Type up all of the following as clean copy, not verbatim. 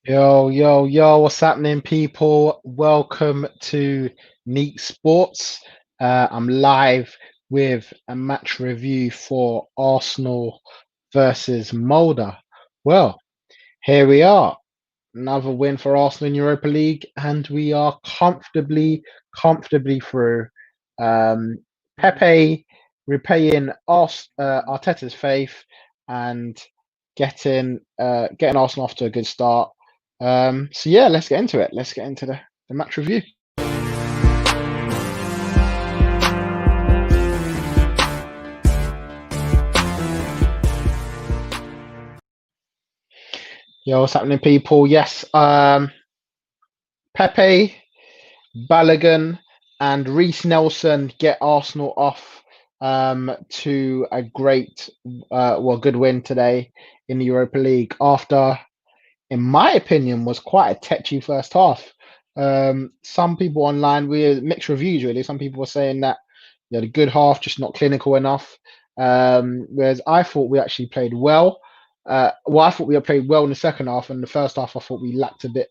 Yo, what's happening, people? Welcome to Neeks Sports. I'm live with a match review for Arsenal versus Molde. Well, here we are. Another win for Arsenal in Europa League, and we are comfortably through. Um, Pepe repaying Arteta's faith and getting Arsenal off to a good start. So yeah, let's get into it. Let's get into the match review. Yo, what's happening, people? Yes, Pepe, Balogun, and Reece Nelson get Arsenal off to a good win today in the Europa League after, in my opinion, was quite a tetchy first half. Some people online, we had mixed reviews really. Some people were saying that you had a good half, just not clinical enough. Whereas I thought we actually played well. I thought we had played well in the second half, and the first half I thought we lacked a bit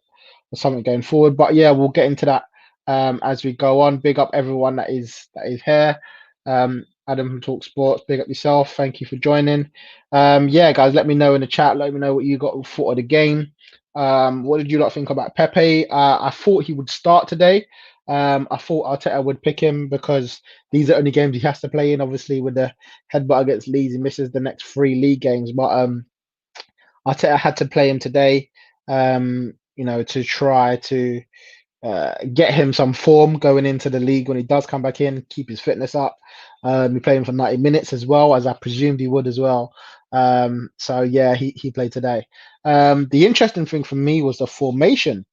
of something going forward. But yeah, we'll get into that as we go on. Big up everyone that is here. Adam from Talk Sports, big up yourself. Thank you for joining. Yeah, guys, let me know in the chat. Let me know what you got thought of the game. What did you lot think about Pepe? I thought he would start today. I thought Arteta would pick him because these are only games he has to play in. Obviously, with the headbutt against Leeds, he misses the next three league games. But Arteta had to play him today, to try to get him some form going into the league when he does come back in, keep his fitness up. He played him for 90 minutes as well, as I presumed he would as well. So yeah, he played today. The interesting thing for me was the formation.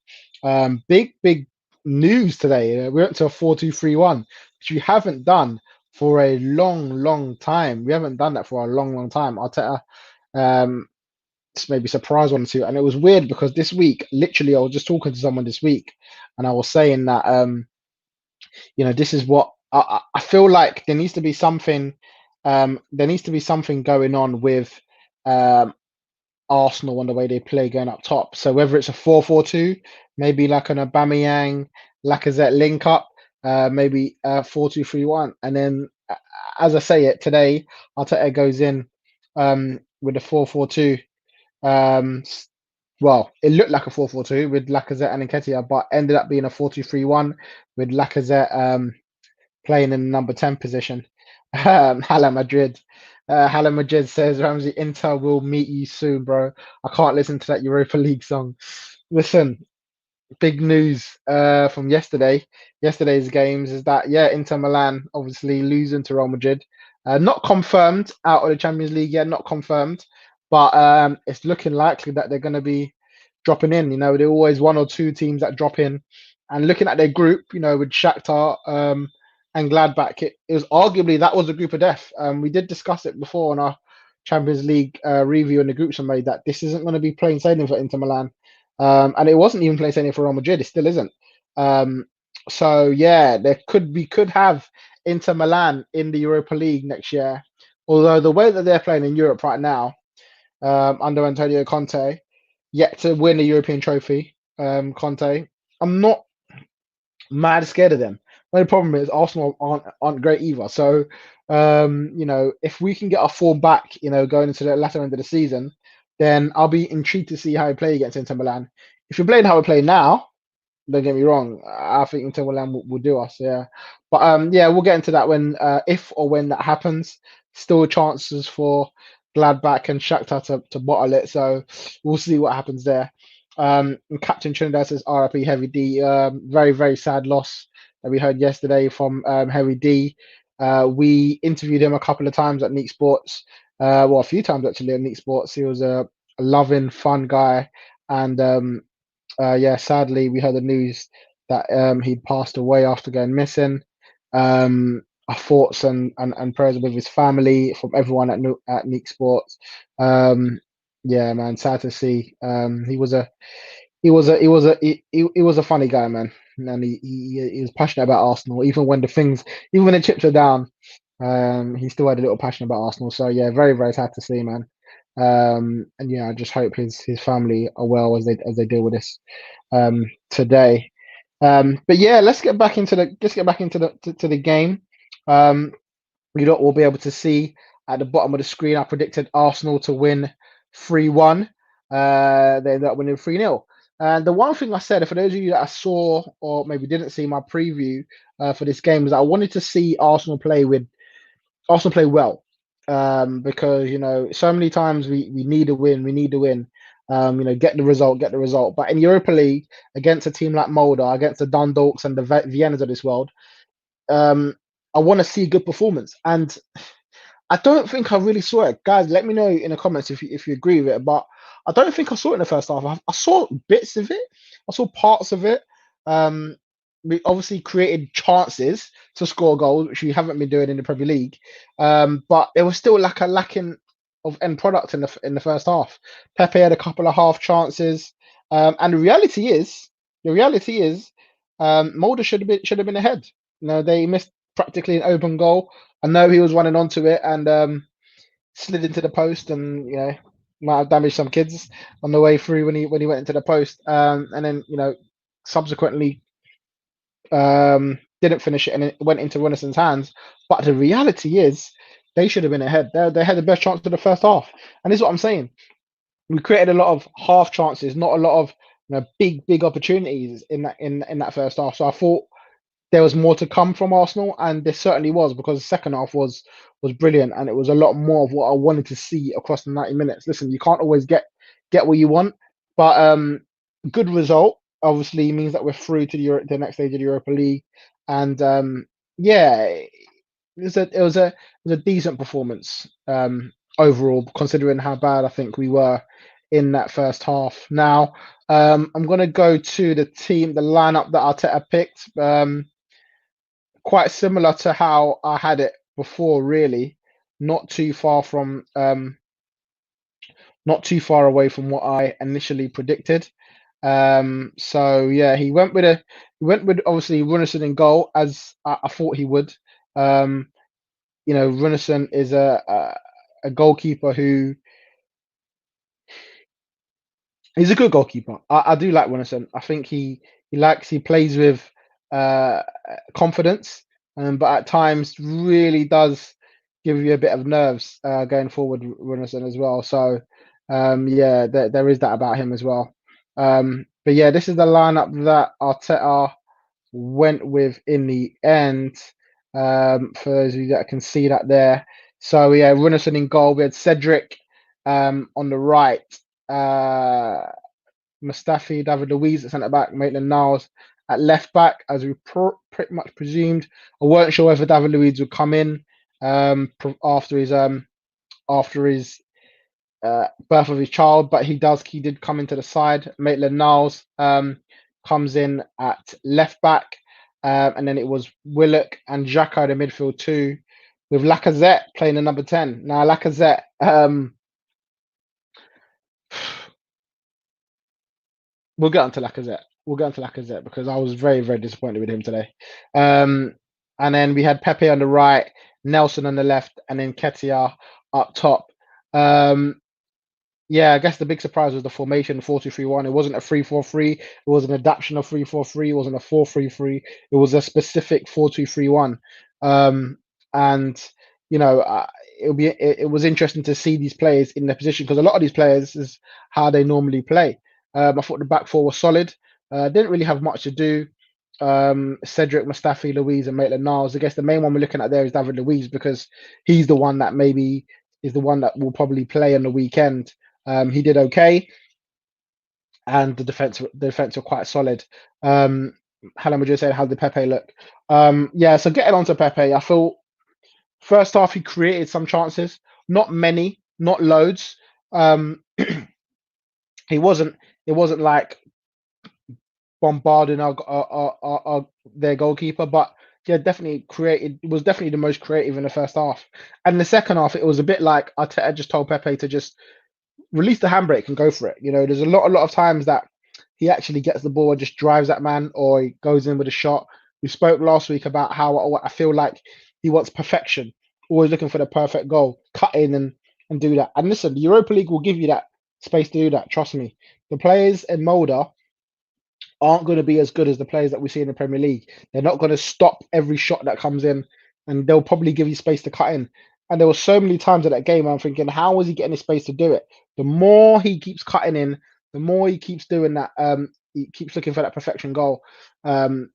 Big news today. We went to a 4-2-3-1, which we haven't done for a long time. We haven't done that for a long time. Arteta um, maybe surprise one or two. And it was weird because this week, literally, I was just talking to someone this week, and I was saying that this is what I feel like there needs to be something. There needs to be something going on with um, Arsenal and the way they play going up top. So whether it's a 4-4-2, maybe like an Aubameyang, Lacazette link up, maybe 4-2-3-1, and then as I say it today, Arteta goes in with a 4-4-2. Um, well, it looked like a 4-4-2 with Lacazette and Nketiah, but ended up being a 4-2-3-1 with Lacazette playing in the number 10 position. Hala Madrid. Hala Madrid says, Ramsey, Inter will meet you soon, bro. I can't listen to that Europa League song. Listen, big news from yesterday's games is that, yeah, Inter Milan obviously losing to Real Madrid. Not confirmed out of the Champions League yet, not confirmed, but it's looking likely that they're going to be dropping in. There are always one or two teams that drop in. And looking at their group, with Shakhtar and Gladbach, it was arguably that was a group of death. We did discuss it before in our Champions League review in the groups I made that this isn't going to be plain sailing for Inter Milan. And it wasn't even plain sailing for Real Madrid. It still isn't. So yeah, we could have Inter Milan in the Europa League next year. Although the way that they're playing in Europe right now, under Antonio Conte, yet to win a European trophy, Conte, I'm not mad scared of them. The only problem is Arsenal aren't great either. So, if we can get our form back, going into the latter end of the season, then I'll be intrigued to see how we play against Inter Milan. If you're playing how we play now, don't get me wrong, I think Inter Milan will do us. Yeah, but yeah, we'll get into that when, if or when that happens. Still chances for Gladbach and Shakhtar to bottle it. So we'll see what happens there. And Captain Trinidad says RIP Heavy D. Very sad loss that we heard yesterday from Heavy D. We interviewed him a couple of times at Neeks Sports. A few times actually at Neeks Sports. He was a loving, fun guy, and yeah, sadly we heard the news that he'd passed away after going missing. Our thoughts and prayers with his family, from everyone at Neek Sports. Yeah, man, sad to see. He was a funny guy, man, and he was passionate about Arsenal. Even when the chips are down, he still had a little passion about Arsenal. So yeah, very sad to see, man. And yeah, I just hope his family are well as they deal with this today. But yeah, let's get back into to the game. Um, we'll be able to see at the bottom of the screen. I predicted Arsenal to win 3-1. They ended up winning 3-0. And the one thing I said, for those of you that I saw or maybe didn't see my preview for this game, is I wanted to see Arsenal play well, because so many times we need a win, we need to win. Get the result, get the result. But in Europa League, against a team like Molde, against the Dundalks and the Viennas of this world, um, I want to see good performance. And I don't think I really saw it, guys. Let me know in the comments if you agree with it. But I don't think I saw it in the first half. I saw bits of it. I saw parts of it. Um, we obviously created chances to score goals, which we haven't been doing in the Premier League. But there was still like a lacking of end product in the first half. Pepe had a couple of half chances, and the reality is, Mulder should have been ahead. They missed practically an open goal. I know he was running onto it and slid into the post, and might have damaged some kids on the way through when he went into the post. And then subsequently didn't finish it, and it went into Rennison's hands. But the reality is, they should have been ahead. They had the best chance of the first half, and this is what I'm saying. We created a lot of half chances, not a lot of big opportunities in that first half. So I thought there was more to come from Arsenal, and there certainly was, because the second half was brilliant, and it was a lot more of what I wanted to see across the 90 minutes. Listen, you can't always get what you want, but good result obviously means that we're through to the next stage of the Europa League, and yeah, it was a decent performance overall, considering how bad I think we were in that first half. Now, I'm going to go to the lineup that Arteta picked. Quite similar to how I had it before, really. Not too far from not too far away from what I initially predicted. So yeah, he went with obviously Runnison in goal, as I thought he would. Runnison is a goalkeeper who he's a good goalkeeper. I do like Winnison. I think he plays with uh, confidence, but at times really does give you a bit of nerves going forward, Winnison as well. So yeah, there is that about him as well. But yeah, this is the lineup that Arteta went with in the end. For those of you that can see that there. So yeah, Runnison in goal. We had Cedric on the right. Uh, Mustafi, David Luiz at centre back, Maitland-Niles at left back, as we pretty much presumed. I weren't sure whether David Luiz would come in after his birth of his child, but he did come into the side. Maitland-Niles comes in at left back, and then it was Willock and Xhaka in midfield too, with Lacazette playing the number 10. Now Lacazette, we'll get onto Lacazette. We'll get onto Lacazette because I was very, very disappointed with him today. And then we had Pepe on the right, Nelson on the left, and then Ketia up top. Yeah, I guess the big surprise was the formation 4-2-3-1. It wasn't a 3-4-3. It was an adaptation of 3-4-3. It wasn't a 4-3-3. It was a specific 4-2-3-1. And it was interesting to see these players in their position, because a lot of these players is how they normally play. I thought the back four was solid. Didn't really have much to do. Cedric, Mustafi, Luiz, and Maitland-Niles. I guess the main one we're looking at there is David Luiz, because he's the one that maybe is the one that will probably play on the weekend. He did okay, and the defense were quite solid. Helen would just say, how did Pepe look? Yeah, so getting on to Pepe, I feel first half he created some chances, not many, not loads. It wasn't like bombarding their goalkeeper, but yeah, definitely created. It was definitely the most creative in the first half, and the second half it was a bit like Arteta just told Pepe to just release the handbrake and go for it. There's a lot of times that he actually gets the ball and just drives that man, or he goes in with a shot. We spoke last week about how I feel like he wants perfection, always looking for the perfect goal, cutting and do that. And listen, the Europa League will give you that space to do that. Trust me. The players in Molde aren't going to be as good as the players that we see in the Premier League. They're not going to stop every shot that comes in, and they'll probably give you space to cut in. And there were so many times in that game I'm thinking, how is he getting the space to do it? The more he keeps cutting in, the more he keeps doing that. He keeps looking for that perfection goal. I'm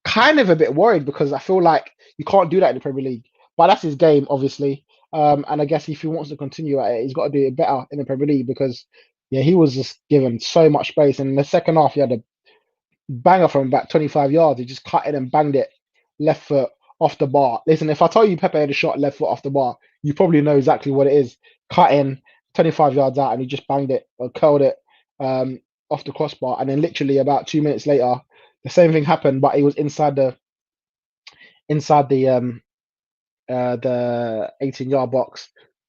kind of a bit worried because I feel like you can't do that in the Premier League. But that's his game, obviously. And I guess if he wants to continue at it, he's got to do it better in the Premier League because, yeah, he was just given so much space. And in the second half, he had a banger from about 25 yards. He just cut it and banged it left foot off the bar. Listen, if I tell you Pepe had a shot left foot off the bar, you probably know exactly what it is. Cut in 25 yards out and he just banged it or curled it off the crossbar. And then literally about 2 minutes later, the same thing happened, but he was inside the 18-yard box,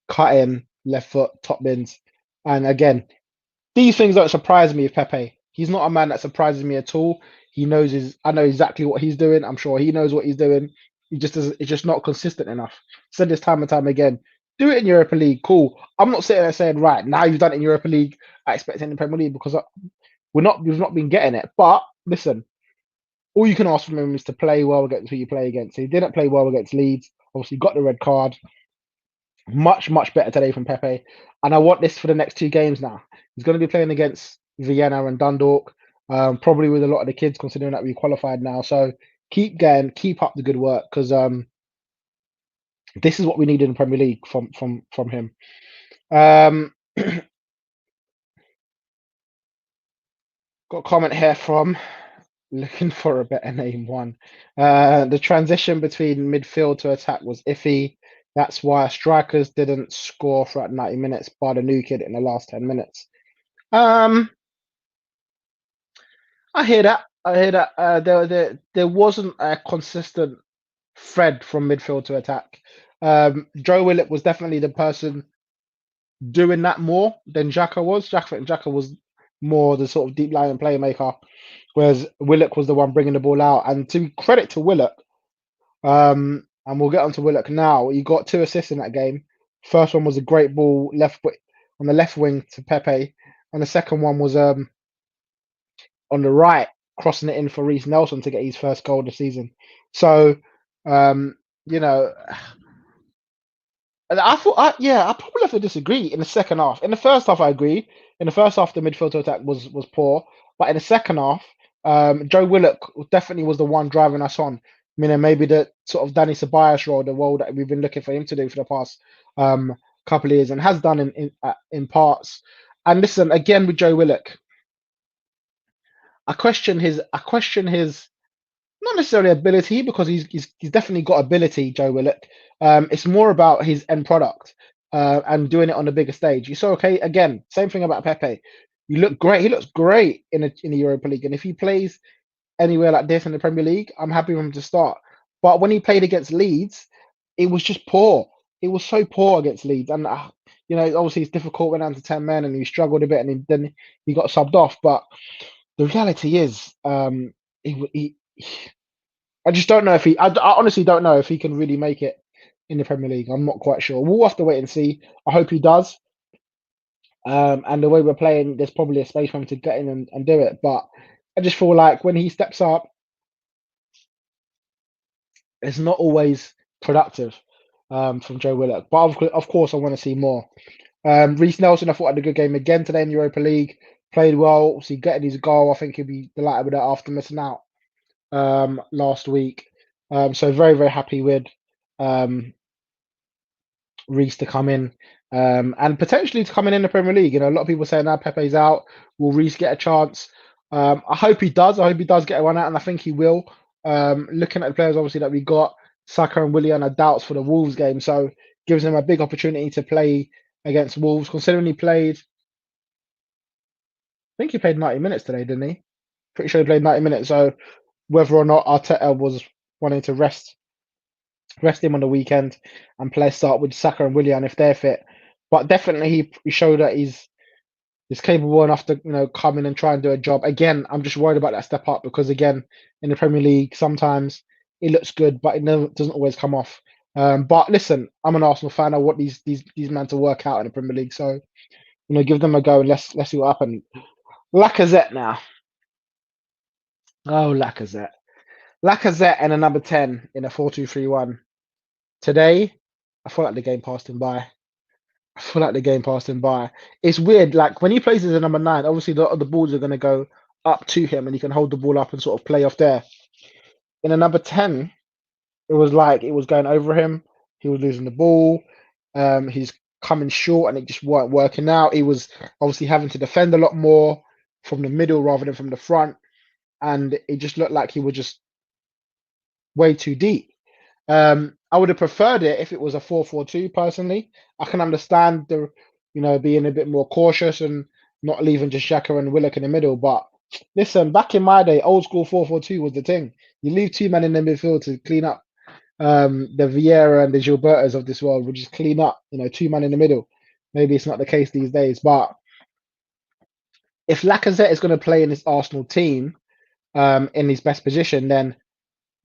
cut in left foot, top bins. And again, these things don't surprise me with Pepe. He's not a man that surprises me at all. He knows his. I know exactly what he's doing. I'm sure he knows what he's doing. He just doesn't. It's just not consistent enough. Said this time and time again. Do it in Europa League, cool. I'm not sitting there saying right now you've done it in Europa League. I expect it in the Premier League because we've not been getting it. But listen, all you can ask from him is to play well against who you play against. He didn't play well against Leeds. Obviously, got the red card. Much better today from Pepe, and I want this for the next two games now. He's going to be playing against Vienna and Dundalk, probably with a lot of the kids, considering that we qualified now. So keep going, keep up the good work, because this is what we need in the Premier League from him. Got a comment here from looking for a better name one. The transition between midfield to attack was iffy. That's why strikers didn't score throughout 90 minutes by the new kid in the last 10 minutes. I hear that. I hear that. There wasn't a consistent thread from midfield to attack. Joe Willock was definitely the person doing that more than Xhaka was. Xhaka was more the sort of deep lying playmaker, whereas Willock was the one bringing the ball out. And to credit to Willock, and we'll get onto Willock now. He got 2 assists in that game. First one was a great ball on the left wing to Pepe, and the second one was on the right, crossing it in for Reece Nelson to get his first goal of the season. So, you know, I thought, I probably have to disagree in the second half. In the first half, I agree. In the first half, the midfield to attack was poor, but in the second half, Joe Willock definitely was the one driving us on. Meaning maybe the sort of Danny Ceballos role, the role that we've been looking for him to do for the past couple of years, and has done in parts. And listen, again with Joe Willock, I question his not necessarily ability, because he's definitely got ability, Joe Willock. It's more about his end product and doing it on the bigger stage. You saw, okay, again, same thing about Pepe. You look great. He looks great in the Europa League, and if he plays anywhere like this in the Premier League, I'm happy for him to start. But when he played against Leeds, it was just poor. It was so poor against Leeds, and obviously it's difficult when down to 10 men, and he struggled a bit, and then he got subbed off. But the reality is, I just don't know if I honestly don't know if he can really make it in the Premier League. I'm not quite sure. We'll have to wait and see. I hope he does. And the way we're playing, there's probably a space for him to get in and do it. But I just feel like when he steps up, it's not always productive from Joe Willock. But of course, I want to see more. Reece Nelson, I thought had a good game again today in the Europa League. Played well. Obviously, getting his goal, I think he'll be delighted with that after missing out last week. So very happy with Reece to come in and potentially to come in the Premier League. A lot of people saying now Pepe's out. Will Reece get a chance? I hope he does. I hope he does get one out, and I think he will. Looking at the players obviously that we got, Saka and Willian are doubts for the Wolves game, so gives him a big opportunity to play against Wolves. Considering he played, I think he played 90 minutes today, didn't he? Pretty sure he played 90 minutes. So whether or not Arteta was wanting to rest him on the weekend and start with Saka and Willian if they're fit. But definitely he showed that he's capable enough to come in and try and do a job. Again, I'm just worried about that step up because again in the Premier League sometimes it looks good, but it doesn't always come off. But listen, I'm an Arsenal fan. I want these men to work out in the Premier League. So give them a go and let's see what happens. Lacazette now. Oh, Lacazette. Lacazette and a number 10 in a 4-2-3-1. Today, I feel like the game passed him by. I feel like the game passed him by. It's weird. Like when he plays as a number 9, obviously the balls are going to go up to him and he can hold the ball up and sort of play off there. In a number 10, it was like it was going over him. He was losing the ball. He's coming short and it just weren't working out. He was obviously having to defend a lot more from the middle rather than from the front. And it just looked like he was just way too deep. I would have preferred it if it was a 4-4-2 personally. I can understand being a bit more cautious and not leaving just Xhaka and Willock in the middle. But listen, back in my day, old school 4-4-2 was the thing. You leave two men in the midfield to clean up. The Vieira and the Gilbertos of this world would just clean up, two men in the middle. Maybe it's not the case these days, but if Lacazette is going to play in this Arsenal team, in his best position, then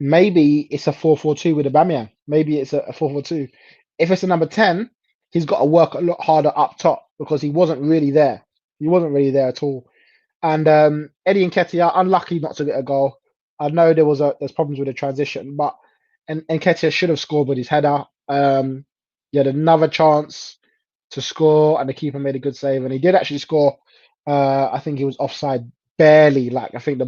maybe it's a 4-4-2 with Aubameyang. Maybe it's a 4-4-2. If it's a number 10, he's got to work a lot harder up top because he wasn't really there. He wasn't really there at all. And Eddie Nketiah, unlucky not to get a goal. I know there's problems with the transition, but Nketiah should have scored with his header. He had another chance to score, and the keeper made a good save, and he did actually score. I think he was offside barely. Like I think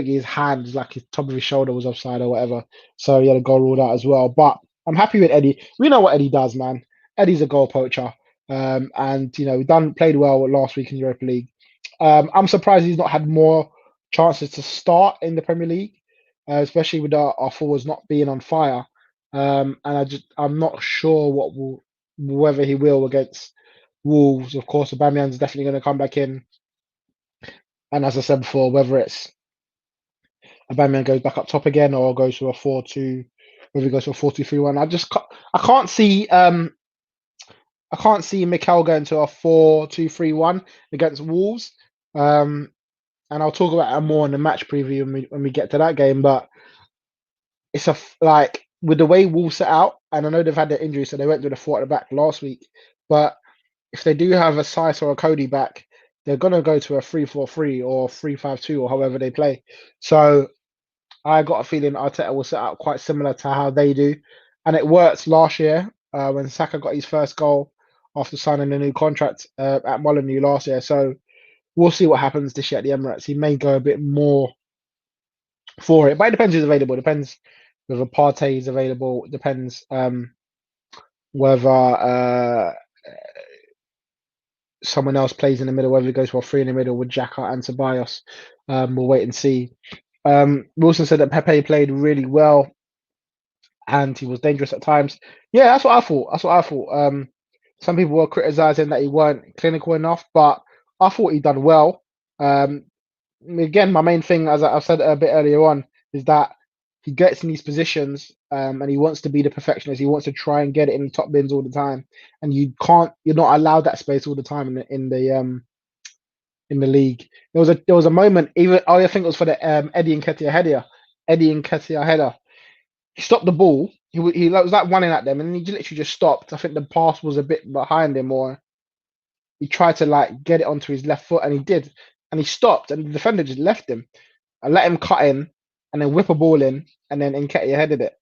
his hands, like his top of his shoulder, was offside or whatever. So he had a goal ruled out as well. But I'm happy with Eddie. We know what Eddie does, man. Eddie's a goal poacher, and played well last week in Europa League. I'm surprised he's not had more chances to start in the Premier League, especially with our forwards not being on fire. And I'm not sure whether he will against Wolves. Of course, Aubameyang's definitely going to come back in, and as I said before, whether it's Aubameyang goes back up top again or goes to a 4-2, whether he goes to a 4-2-3-1. I can't see Mikel going to a 4-2-3-1 against Wolves. And I'll talk about it more in the match preview when we get to that game. But it's like with the way Wolves set out, and I know they've had their injury, so they went to the 4 at the back last week. But if they do have a Saiss or a Cody back, they're gonna go to a 3-4-3 or 3-5-2 or however they play. So I got a feeling Arteta will set out quite similar to how they do, and it worked last year when Saka got his first goal after signing a new contract at Molde last year. So we'll see what happens this year at the Emirates. He may go a bit more for it, but it depends who's available. It depends whether Partey is available. It depends whether someone else plays in the middle, whether he goes for a 3 in the middle with Xhaka and Ceballos. We'll wait and see. Wilson said that Pepe played really well and he was dangerous at times. Yeah, that's what I thought. Some people were criticizing that he weren't clinical enough, but I thought he done well. Again, my main thing, as I've said a bit earlier on, is that he gets in these positions and he wants to be the perfectionist. He wants to try and get it in the top bins all the time, and you're not allowed that space all the time in the league. There was a moment, even I think it was for the Eddie Nketiah header. He stopped the ball. He was like running at them, and he literally just stopped. I think the pass was a bit behind him, or he tried to like get it onto his left foot, and he did, and he stopped, and the defender just left him and let him cut in, and then whip a ball in, and then Nketiah headed it.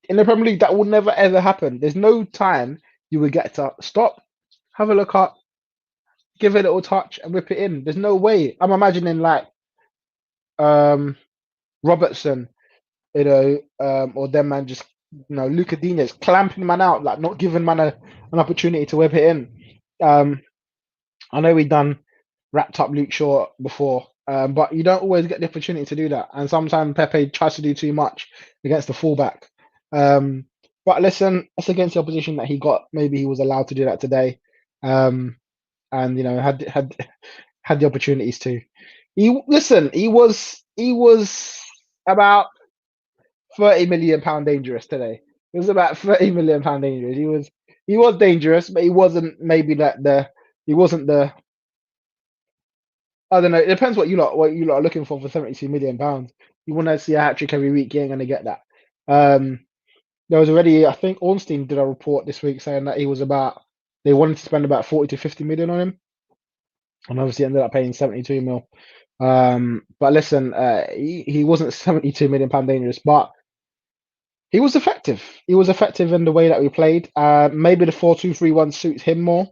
In the Premier League, that will never ever happen. There's no time you would get to stop, have a look up, give it a little touch, and whip it in. There's no way. I'm imagining like Robertson, or them man just Luca Dinas clamping man out, like not giving man an opportunity to whip it in. I know we done wrapped up Luke Shaw before, but you don't always get the opportunity to do that, and sometimes Pepe tries to do too much against the fullback. But listen, it's against the opposition that he got. Maybe he was allowed to do that today, and had the opportunities to. He was about £30 million dangerous today. It was about £30 million dangerous. He was dangerous, but he wasn't maybe he wasn't the I don't know. It depends what you lot are looking for £72 million. You want to see a hat trick every week, you ain't gonna get that. there was already, I think Ornstein did a report this week saying that they wanted to spend about 40 to 50 million on him, and obviously ended up paying 72 mil. But listen, he wasn't 72 million pound dangerous, but he was effective. He was effective in the way that we played. Maybe the 4-2-3-1 suits him more.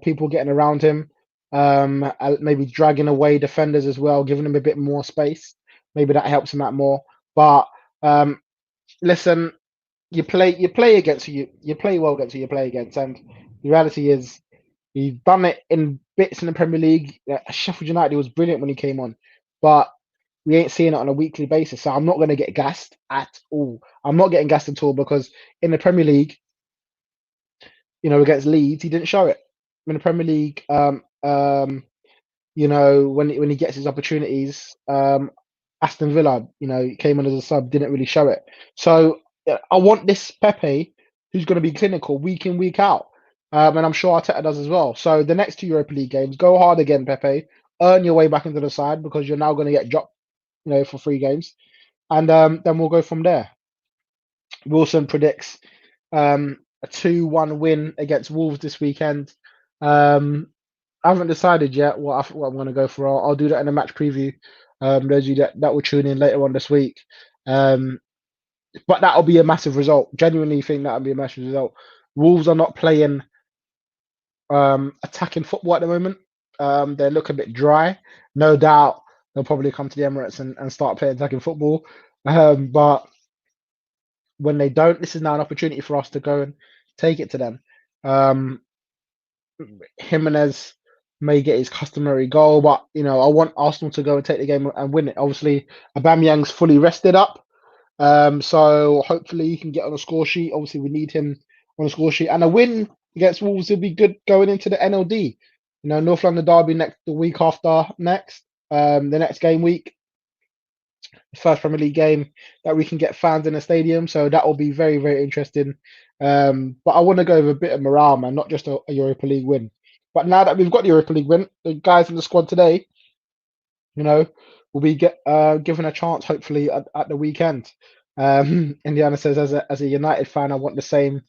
People getting around him, maybe dragging away defenders as well, giving him a bit more space. Maybe that helps him out more. But um, listen, you play against you play well against who you play against, and the reality is he's done it in bits in the Premier League. Sheffield United was brilliant when he came on, but we ain't seeing it on a weekly basis. So I'm not going to get gassed at all. I'm not getting gassed at all because in the Premier League, against Leeds, he didn't show it. In the Premier League, when he gets his opportunities, Aston Villa, he came on as a sub, didn't really show it. So I want this Pepe who's going to be clinical week in, week out. And I'm sure Arteta does as well. So the next two Europa League games, go hard again, Pepe. Earn your way back into the side because you're now going to get dropped, for 3 games. And then we'll go from there. Wilson predicts a 2-1 win against Wolves this weekend. I haven't decided yet what I'm going to go for. I'll do that in a match preview. Those of you that will tune in later on this week. But that'll be a massive result. Genuinely think that'll be a massive result. Wolves are not playing attacking football at the moment. They look a bit dry. No doubt they'll probably come to the Emirates and start playing attacking football. But when they don't, this is now an opportunity for us to go and take it to them. Jimenez may get his customary goal, but I want Arsenal to go and take the game and win it. Obviously, Aubameyang's fully rested up, so hopefully he can get on a score sheet. Obviously, we need him on a score sheet, and a win against Wolves will be good going into the NLD. North London derby the week after next, the next game week, the first Premier League game that we can get fans in the stadium. So that will be very, very interesting. But I want to go with a bit of morale, man, not just a Europa League win. But now that we've got the Europa League win, the guys in the squad today, will be given a chance hopefully at the weekend. Indiana says, as a United fan, I want the same.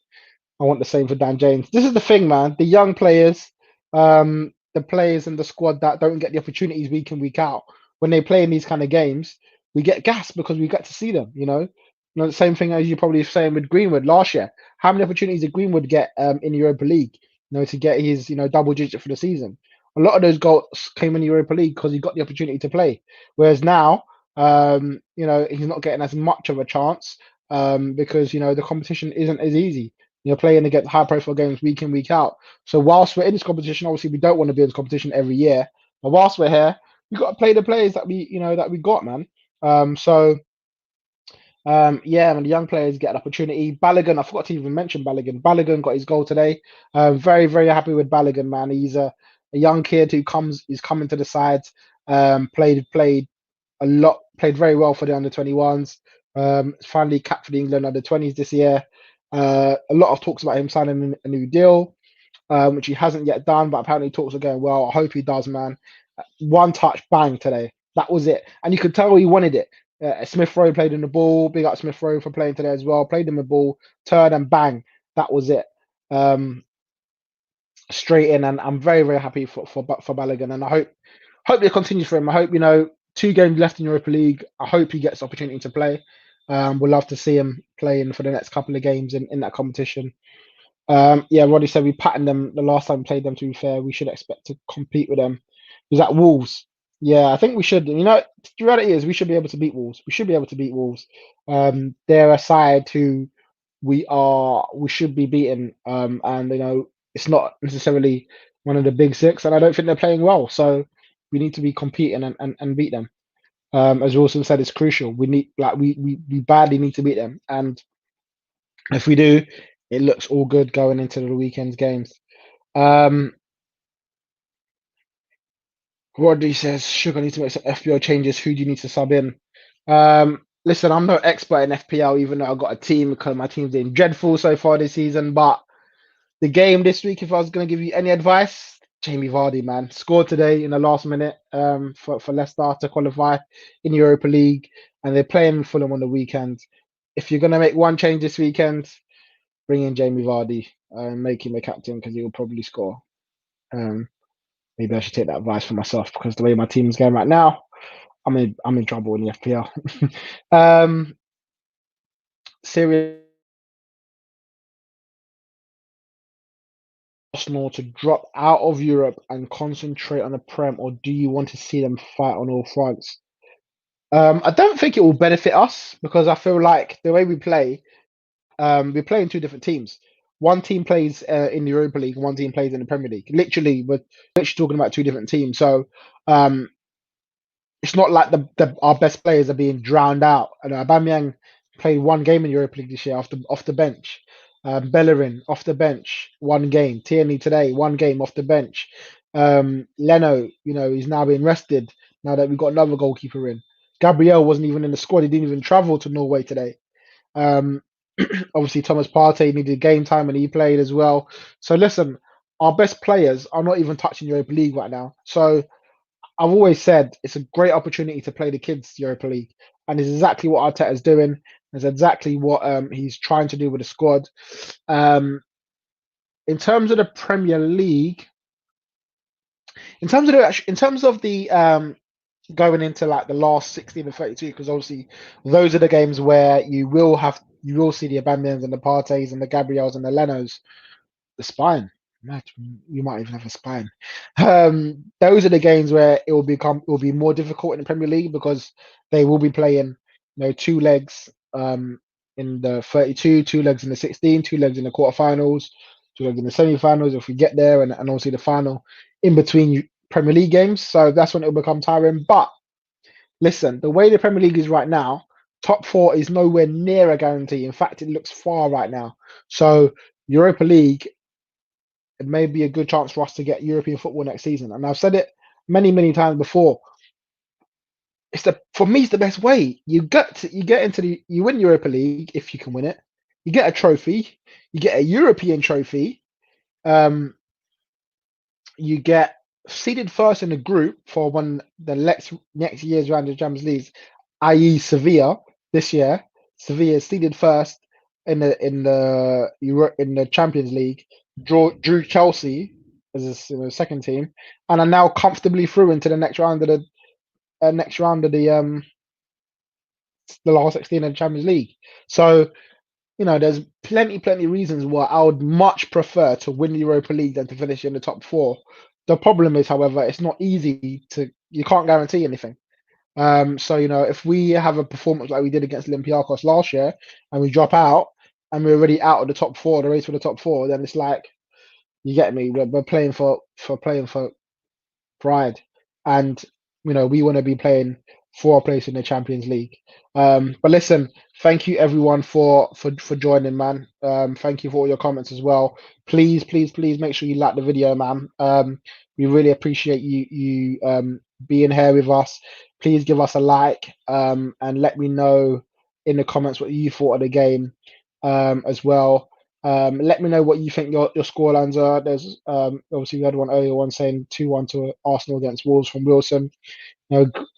I want the same for Dan James. This is the thing, man. The young players, the players in the squad that don't get the opportunities week in, week out, when they play in these kind of games, we get gassed because we get to see them, the same thing as you probably saying with Greenwood last year. How many opportunities did Greenwood get in the Europa League, to get his, double digit for the season? A lot of those goals came in the Europa League because he got the opportunity to play. Whereas now, he's not getting as much of a chance because, the competition isn't as easy. You're playing against high profile games week in, week out. So whilst we're in this competition, obviously we don't want to be in this competition every year. But whilst we're here, we got to play the players that we got, man. Yeah, and the young players get an opportunity. Balogun, I forgot to even mention Balogun. Balogun got his goal today. Very, very happy with Balogun, man. He's a young kid who is coming to the side. Played a lot, played very well for the under-21s. Finally capped for the England under-20s this year. A lot of talks about him signing a new deal, which he hasn't yet done, but apparently talks are going well. I hope he does, man. One touch, bang today. That was it, and you could tell he wanted it. Smith Rowe played in the ball. Big up Smith Rowe for playing today as well. Played in the ball, turn and bang. That was it. Straight in, and I'm very, very happy for Balogun, and I hope it continues for him. I hope 2 games left in Europa League. I hope he gets the opportunity to play. We'll love to see him playing for the next couple of games in that competition. Yeah, Roddy said we patterned them the last time we played them. To be fair, we should expect to compete with them. Was that Wolves? Yeah, I think we should. The reality is we should be able to beat Wolves. We should be able to beat Wolves. They're a side who we should be beating. And it's not necessarily one of the big 6, and I don't think they're playing well. So we need to be competing and beat them. As Wilson said, it's crucial. We badly need to beat them, and if we do, it looks all good going into the weekend's games. Rodney says, Sugar needs to make some FPL changes. Who do you need to sub in? Listen, I'm no expert in FPL, even though I've got a team because my team's doing dreadful so far this season. But the game this week, if I was going to give you any advice, Jamie Vardy, man, scored today in the last minute for Leicester to qualify in Europa League, and they're playing Fulham on the weekend. if you're gonna make one change this weekend, bring in Jamie Vardy and make him a captain because he will probably score. Maybe I should take that advice for myself because the way my team's going right now, I'm in trouble in the FPL. Serious Arsenal to drop out of Europe and concentrate on the Prem, or do you want to see them fight on all fronts? I don't think it will benefit us because I feel like the way we play in two different teams. One team plays in the Europa League, one team plays in the Premier League. Literally, we're literally talking about two different teams. So um, it's not like our best players are being drowned out. And Aubameyang played one game in Europa League this year off the bench. Bellerin off the bench, one game. Tierney today, one game off the bench. Leno, he's now being rested now that we've got another goalkeeper in. Gabriel wasn't even in the squad. He didn't even travel to Norway today. Um, Obviously, Thomas Partey needed game time and he played as well. So listen, our best players are not even touching Europa League right now. So I've always said it's a great opportunity to play the kids Europa League, and it's exactly what Arteta's doing. It's exactly what he's trying to do with the squad. Um, in terms of the Premier League, in terms of the going into like the last 16 and 32, because obviously those are the games where you will see the Aubameyangs and the Parteys and the Gabriels and the Lenos, the spine. You might even have a spine. Those are the games where it will be more difficult in the Premier League because they will be playing, two legs in the 32, two legs in the 16, two legs in the quarterfinals, two legs in the semi-finals if we get there, and also the final in between Premier League games. So that's when it will become tiring. But listen, the way the Premier League is right now, top four is nowhere near a guarantee. In fact, it looks far right now. So Europa League, it may be a good chance for us to get European football next season. And I've said it many, many times before. For me, it's the best way. You win Europa League if you can win it. You get a trophy. You get a European trophy. You get seeded first in the group for when the next year's round of Champions League, i.e. Sevilla this year. Sevilla is seeded first in the Champions League. Drew Chelsea as a second team, and are now comfortably through into the next round of the last 16 of the Champions League. So there's plenty reasons why I would much prefer to win the Europa League than to finish in the top four. The problem is, however, it's not easy you can't guarantee anything. So if we have a performance like we did against Olympiacos last year and we drop out and we're already out of the top four, the race for the top four, then it's like, you get me. We're playing for pride, and we want to be playing for a place in the Champions League. But listen, thank you everyone for joining, man. Thank you for all your comments as well. Please make sure you like the video, man. We really appreciate you being here with us. Please give us a like and let me know in the comments what you thought of the game as well. Let me know what you think your scorelines are. There's obviously we had one earlier, one saying 2-1 to Arsenal against Wolves from Wilson.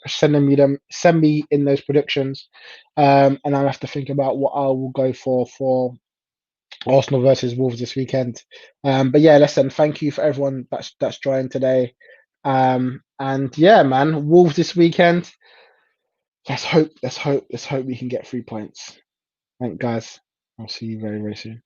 Send me in those predictions, and I'll have to think about what I will go for Arsenal versus Wolves this weekend. But yeah, listen, thank you for everyone that's joined today. And yeah, man, Wolves this weekend. Let's hope we can get 3 points. Thank guys. I'll see you very, very soon.